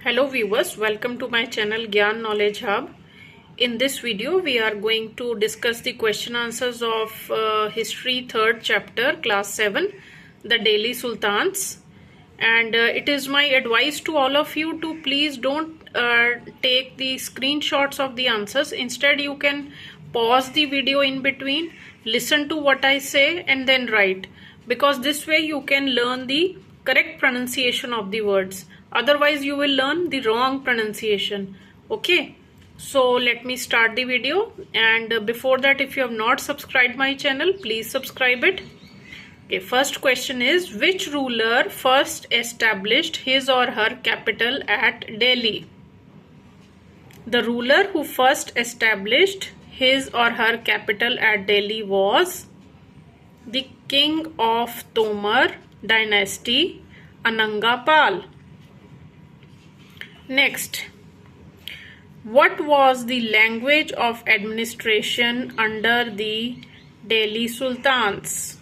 Hello viewers, welcome to my channel Gyan Knowledge Hub. In this video we are going to discuss the question answers of history 3rd chapter class 7, the Delhi Sultans, and it is my advice to all of you to please don't take the screenshots of the answers. Instead you can pause the video in between, listen to what I say and then write, because this way you can learn the correct pronunciation of the words. Otherwise you will learn the wrong pronunciation. Okay, so let me start the video, and before that, if you have not subscribed my channel, please subscribe it. Okay, first question is, which ruler first established his or her capital at Delhi? The ruler who first established his or her capital at Delhi was the king of Tomar dynasty, Anangapal. Next, what was the language of administration under the Delhi Sultans?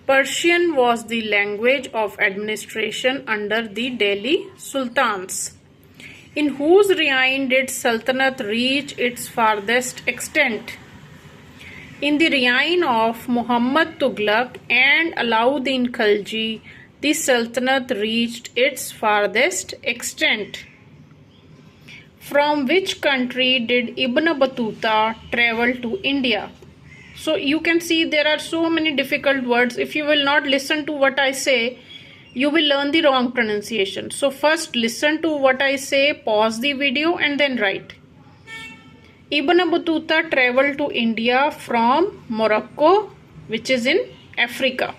Persian was the language of administration under the Delhi Sultans. In whose reign did Sultanate reach its farthest extent? In the reign of Muhammad Tughlaq and Alauddin Khilji, the Sultanate reached its farthest extent. From which country did Ibn Battuta travel to India? So you can see there are so many difficult words. If you will not listen to what I say, you will learn the wrong pronunciation. So first listen to what I say, pause the video and then write. Ibn Battuta traveled to India from Morocco, which is in Africa.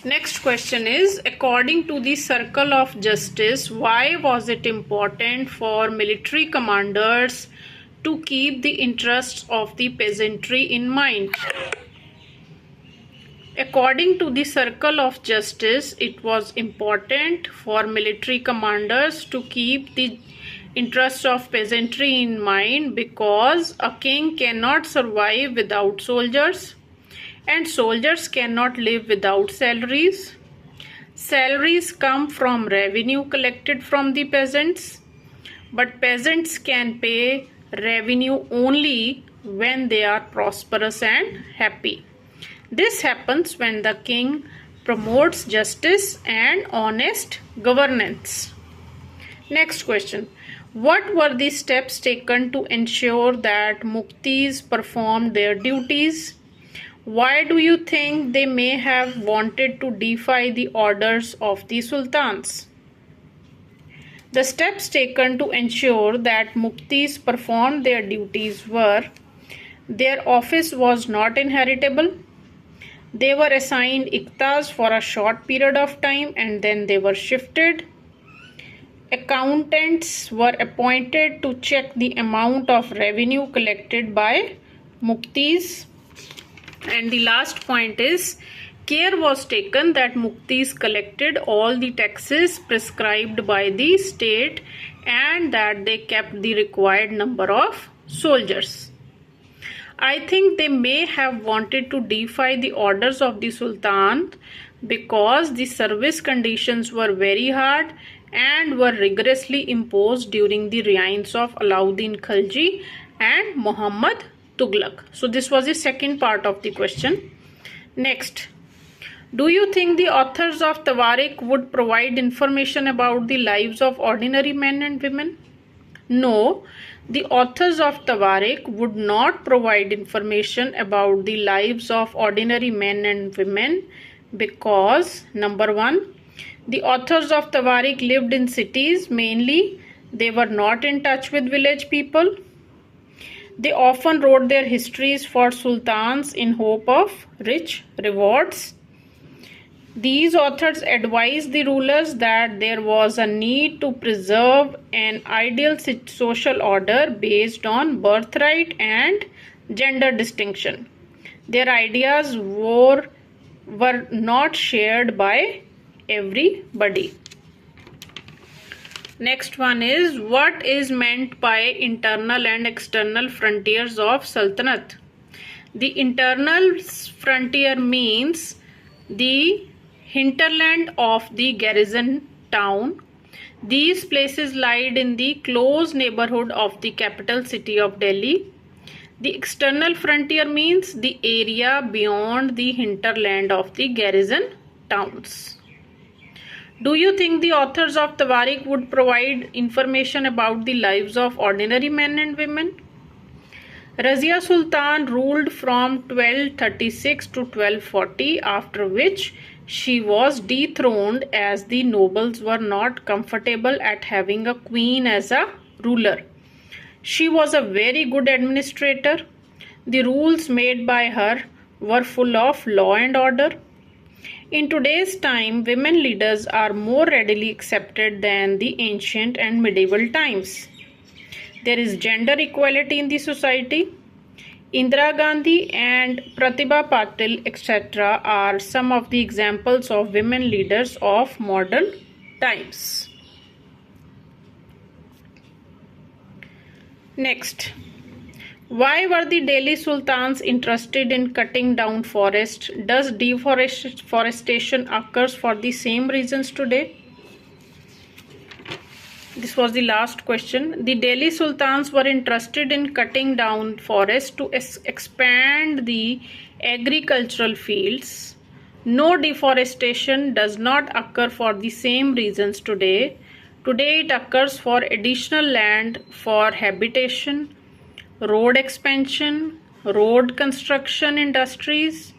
Next question is, according to the circle of justice, why was it important for military commanders to keep the interests of the peasantry in mind? According to the circle of justice, it was important for military commanders to keep the interests of peasantry in mind because a king cannot survive without soldiers, and soldiers cannot live without salaries. Salaries come from revenue collected from the peasants, but peasants can pay revenue only when they are prosperous and happy. This happens when the king promotes justice and honest governance. Next question. What were the steps taken to ensure that muftis performed their duties? Why do you think they may have wanted to defy the orders of the sultans? The steps taken to ensure that muftis performed their duties were: their office was not inheritable, they were assigned iqtas for a short period of time and then they were shifted, accountants were appointed to check the amount of revenue collected by muftis, and the last point is, care was taken that muftis collected all the taxes prescribed by the state and that they kept the required number of soldiers. I think they may have wanted to defy the orders of the sultan because the service conditions were very hard and were rigorously imposed during the reigns of Alauddin Khilji and Muhammad Tughlaq. So this was the second part of the question. Next, do you think the authors of Tawarik would provide information about the lives of ordinary men and women? No, the authors of Tawarik would not provide information about the lives of ordinary men and women because, number one, the authors of Tawarik lived in cities mainly. They were not in touch with village people. They often wrote their histories for sultans in hope of rich rewards. These authors advised the rulers that there was a need to preserve an ideal social order based on birthright and gender distinction. Their ideas were not shared by everybody. Next one is, what is meant by internal and external frontiers of Sultanate? The internal frontier means the hinterland of the garrison town. These places lied in the close neighborhood of the capital city of Delhi. The external frontier means the area beyond the hinterland of the garrison towns. Do you think the authors of Tawarik would provide information about the lives of ordinary men and women? Razia Sultan ruled from 1236 to 1240, after which she was dethroned as the nobles were not comfortable at having a queen as a ruler. She was a very good administrator. The rules made by her were full of law and order. In today's time, women leaders are more readily accepted than the ancient and medieval times. There is gender equality in the society. Indira Gandhi and Pratibha Patil, etc. are some of the examples of women leaders of modern times. Next, why were the Delhi Sultans interested in cutting down forest? Does deforestation occurs for the same reasons today? This was the last question. The Delhi Sultans were interested in cutting down forests to expand the agricultural fields. No deforestation does not occur for the same reasons today. Today it occurs for additional land for habitation, road expansion, road construction industries,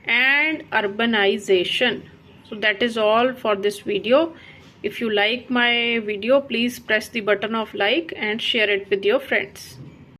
and urbanization. So that is all for this video. If you like my video, please press the button of like and share it with your friends.